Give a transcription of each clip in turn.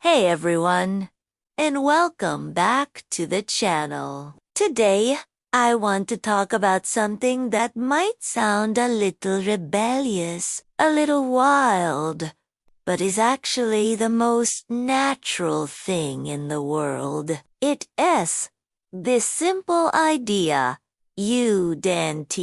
Hey everyone, and welcome back to the channel. Today, I want to talk about something that might sound a little rebellious, a little wild, but is actually the most natural thing in the world. It is this simple idea: you don't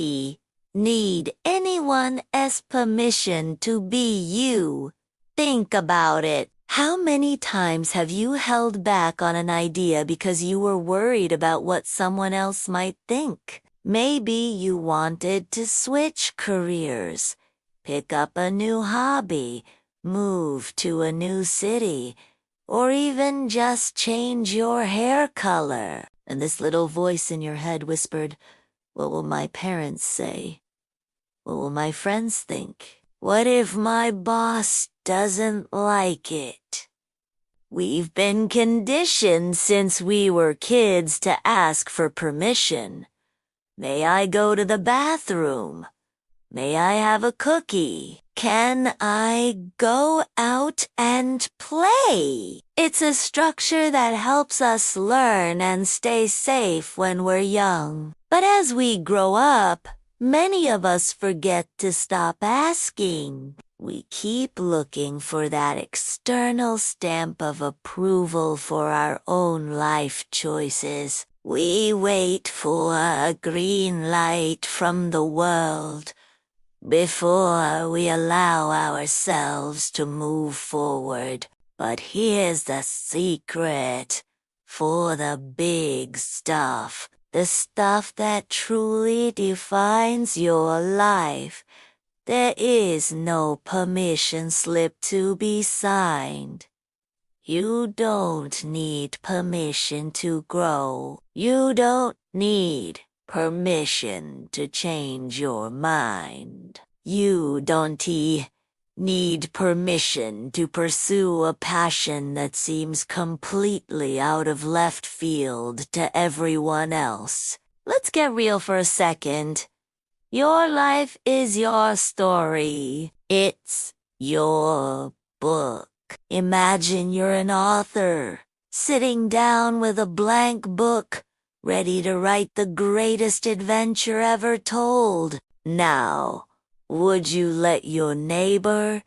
need anyone else's permission to be you. Think about it. How many times have you held back on an idea because you were worried about what someone else might think? Maybe you wanted to switch careers, pick up a new hobby, move to a new city, or even just change your hair color. And this little voice in your head whispered, "What will my parents say? What will my friends think? What if my boss doesn't like it?" We've been conditioned since we were kids to ask for permission. May I go to the bathroom? May I have a cookie? Can I go out and play? It's a structure that helps us learn and stay safe when we're young. But as we grow up, many of us forget to stop asking. We keep looking for that external stamp of approval for our own life choices. We wait for a green light from the world before we allow ourselves to move forward. But here's the secret: for the big stuff, the stuff that truly defines your life, there is no permission slip to be signed. You don't need permission to grow. You don't need permission to change your mind. You don't need permission to pursue a passion that seems completely out of left field to everyone else. Let's get real for a second. Your life is your story. It's your book. Imagine you're an author, sitting down with a blank book, ready to write the greatest adventure ever told. Now, would you let your neighbor,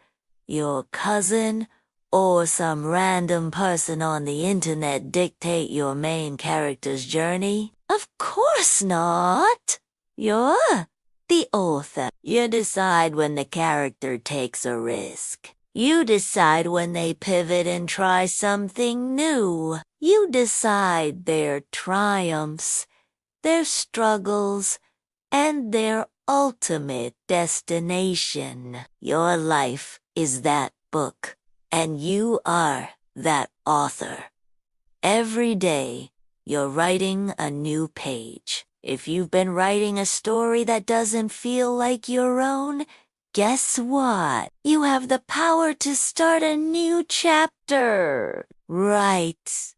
your cousin, or some random person on the internet dictate your main character's journey? Of course not. You're the author. You decide when the character takes a risk. You decide when they pivot and try something new. You decide their triumphs, their struggles, and their ultimate destination. Your life is that book, and you are that author. Every day, you're writing a new page. If you've been writing a story that doesn't feel like your own, guess what? You have the power to start a new chapter right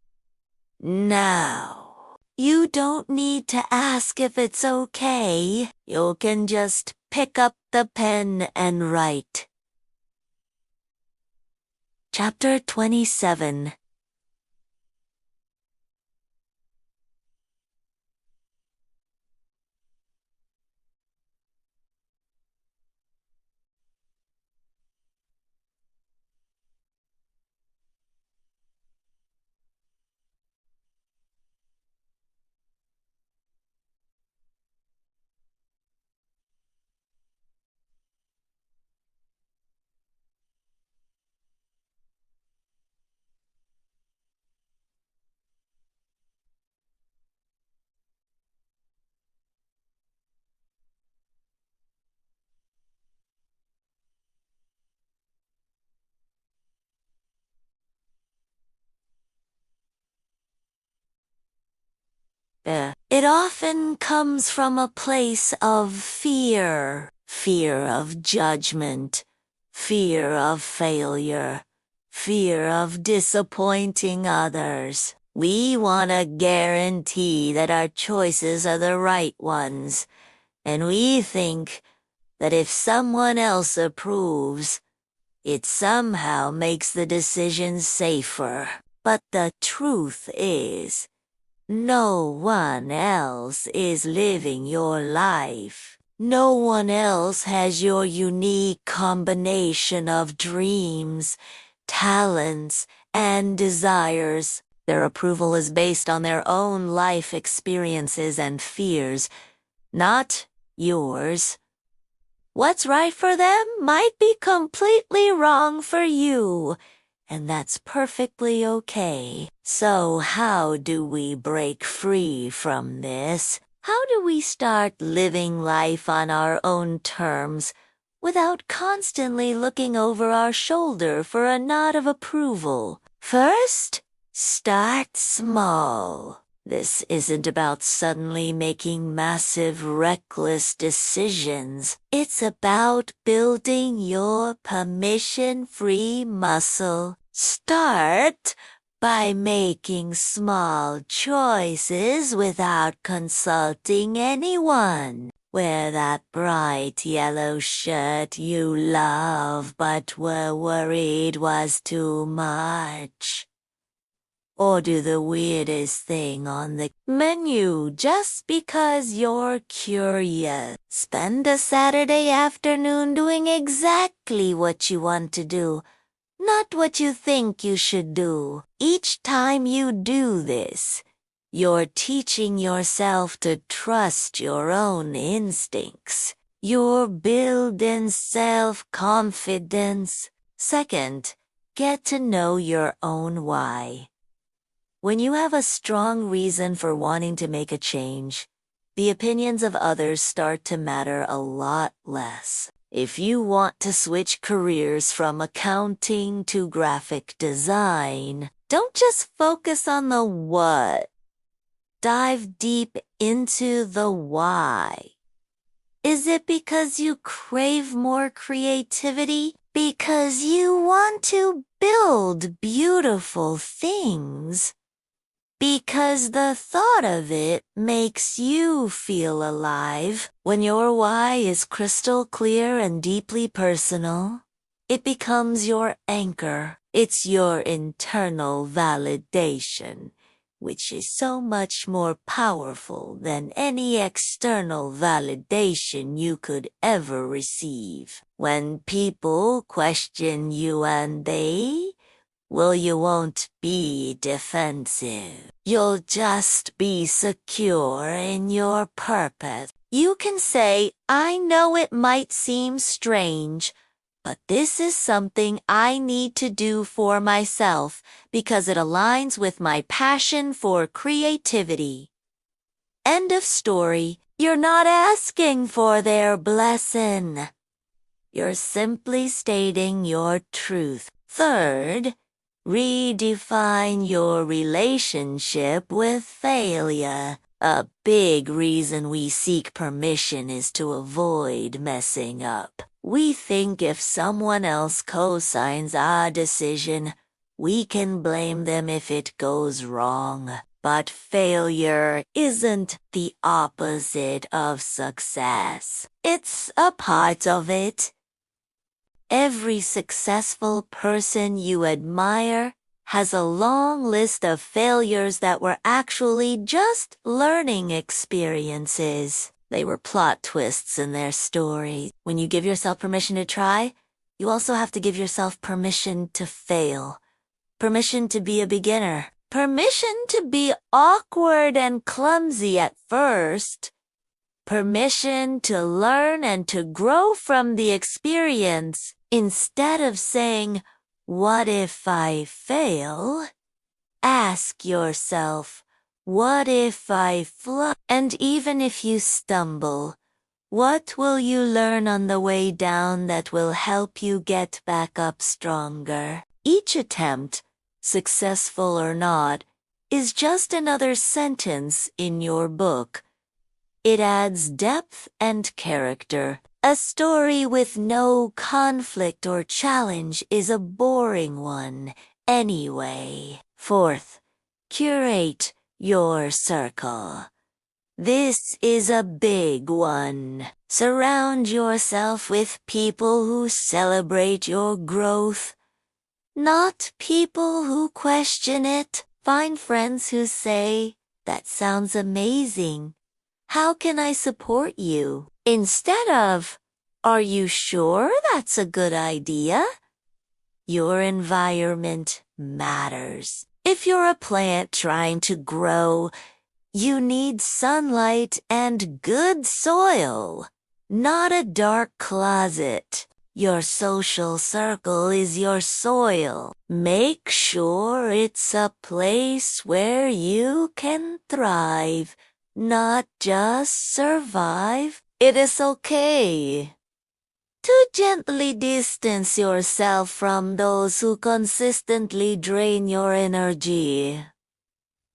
now. You don't need to ask if it's okay. You can just pick up the pen and write. Chapter 27. It often comes from a place of fear. Fear of judgment, fear of failure, fear of disappointing others. We want a guarantee that our choices are the right ones, and we think that if someone else approves, It somehow makes the decision safer. But the truth is, no one else is living your life. No one else has your unique combination of dreams, talents, and desires. Their approval is based on their own life experiences and fears, not yours. What's right for them might be completely wrong for you, and that's perfectly okay. So how do we break free from this? How do we start living life on our own terms without constantly looking over our shoulder for a nod of approval? First, start small. This isn't about suddenly making massive, reckless decisions. It's about building your permission-free muscle. Start by making small choices without consulting anyone. Wear that bright yellow shirt you love but were worried was too much. Or do the weirdest thing on the menu just because you're curious. Spend a Saturday afternoon doing exactly what you want to do, not what you think you should do. Each time you do this, you're teaching yourself to trust your own instincts. You're building self-confidence. Second, get to know your own why. When you have a strong reason for wanting to make a change, the opinions of others start to matter a lot less. If you want to switch careers from accounting to graphic design, don't just focus on the what. Dive deep into the why. Is it because you crave more creativity? Because you want to build beautiful things? Because the thought of it makes you feel alive. When your why is crystal clear and deeply personal, it becomes your anchor. It's your internal validation, which is so much more powerful than any external validation you could ever receive. When people question you and well, you won't be defensive. You'll just be secure in your purpose. You can say, I know it might seem strange, but this is something I need to do for myself because it aligns with my passion for creativity. End of story. You're not asking for their blessing. You're simply stating your truth. Third, redefine your relationship with failure. A big reason we seek permission is to avoid messing up. We think if someone else co-signs our decision, we can blame them if it goes wrong. But failure isn't the opposite of success. It's a part of it. Every successful person you admire has a long list of failures that were actually just learning experiences. They were plot twists in their story. When you give yourself permission to try, you also have to give yourself permission to fail. Permission to be a beginner. Permission to be awkward and clumsy at first. Permission to learn and to grow from the experience. Instead of saying, what if I fail? Ask yourself, what if I flop? And even if you stumble, what will you learn on the way down that will help you get back up stronger? Each attempt, successful or not, is just another sentence in your book. It adds depth and character. A story with no conflict or challenge is a boring one, anyway. Fourth, curate your circle. This is a big one. Surround yourself with people who celebrate your growth, not people who question it. Find friends who say, "That sounds amazing. How can I support you?" Instead of, "Are you sure that's a good idea?" Your environment matters. If you're a plant trying to grow, you need sunlight and good soil, not a dark closet. Your social circle is your soil. Make sure it's a place where you can thrive, not just survive. It is okay to gently distance yourself from those who consistently drain your energy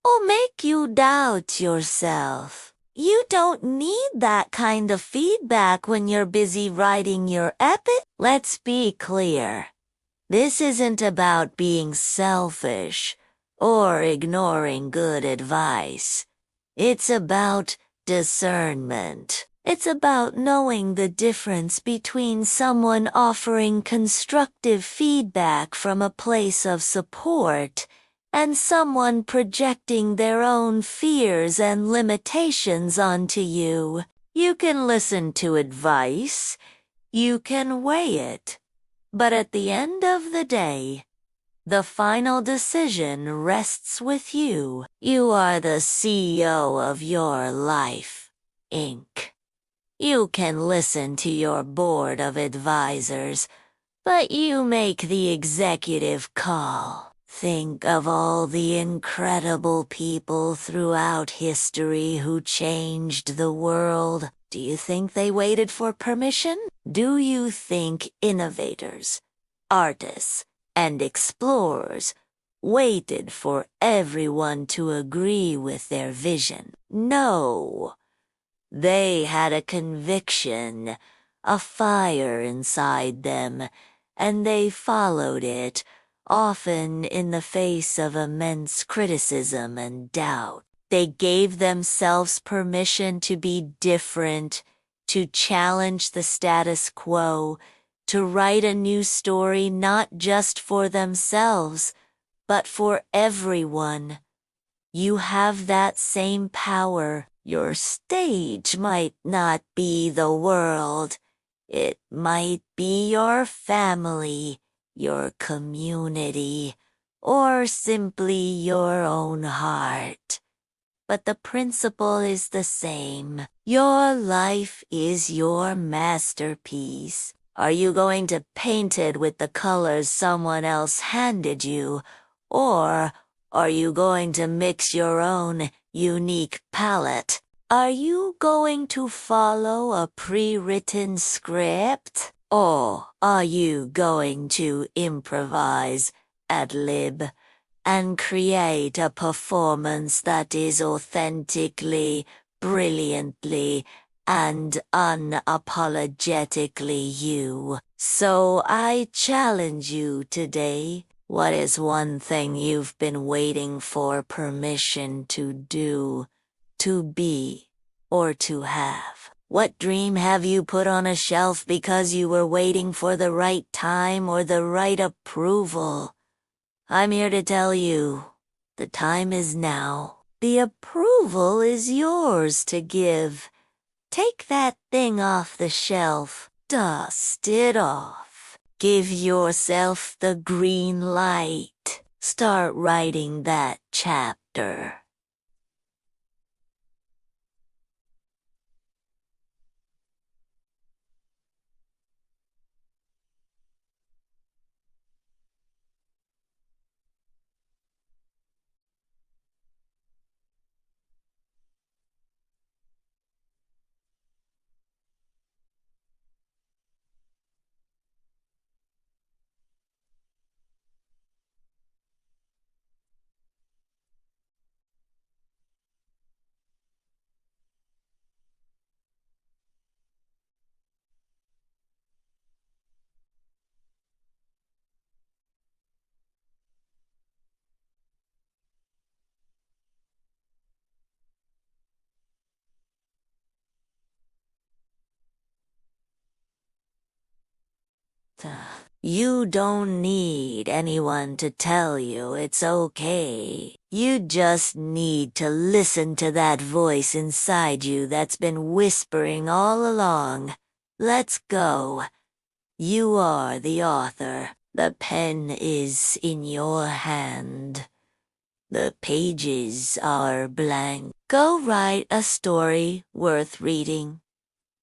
or make you doubt yourself. You don't need that kind of feedback when you're busy writing your epic. Let's be clear. This isn't about being selfish or ignoring good advice. It's about discernment. It's about knowing the difference between someone offering constructive feedback from a place of support and someone projecting their own fears and limitations onto you. You can listen to advice, you can weigh it, but at the end of the day, the final decision rests with you. You are the CEO of your life, Inc. You can listen to your board of advisors, but you make the executive call. Think of all the incredible people throughout history who changed the world. Do you think they waited for permission? Do you think innovators, artists, and explorers waited for everyone to agree with their vision? No. They had a conviction, a fire inside them, and they followed it, often in the face of immense criticism and doubt. They gave themselves permission to be different, to challenge the status quo, to write a new story not just for themselves, but for everyone. You have that same power. Your stage might not be the world. It might be your family, your community, or simply your own heart. But the principle is the same. Your life is your masterpiece. Are you going to paint it with the colors someone else handed you, or are you going to mix your own unique palette? Are you going to follow a pre-written script? Or are you going to improvise, ad-lib, and create a performance that is authentically, brilliantly, and unapologetically you? So I challenge you today. What is one thing you've been waiting for permission to do, to be, or to have? What dream have you put on a shelf because you were waiting for the right time or the right approval? I'm here to tell you, the time is now. The approval is yours to give. Take that thing off the shelf. Dust it off. Give yourself the green light. Start writing that chapter. You don't need anyone to tell you it's okay. You just need to listen to that voice inside you that's been whispering all along. Let's go. You are the author. The pen is in your hand. The pages are blank. Go write a story worth reading.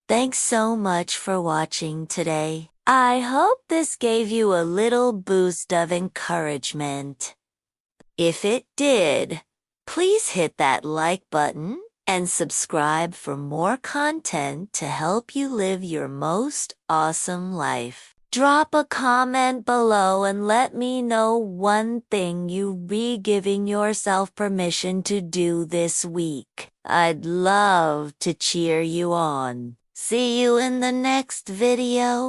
Thanks so much for watching today. I hope this gave you a little boost of encouragement. If it did, please hit that like button and subscribe for more content to help you live your most awesome life. Drop a comment below and let me know one thing you're giving yourself permission to do this week. I'd love to cheer you on. See you in the next video.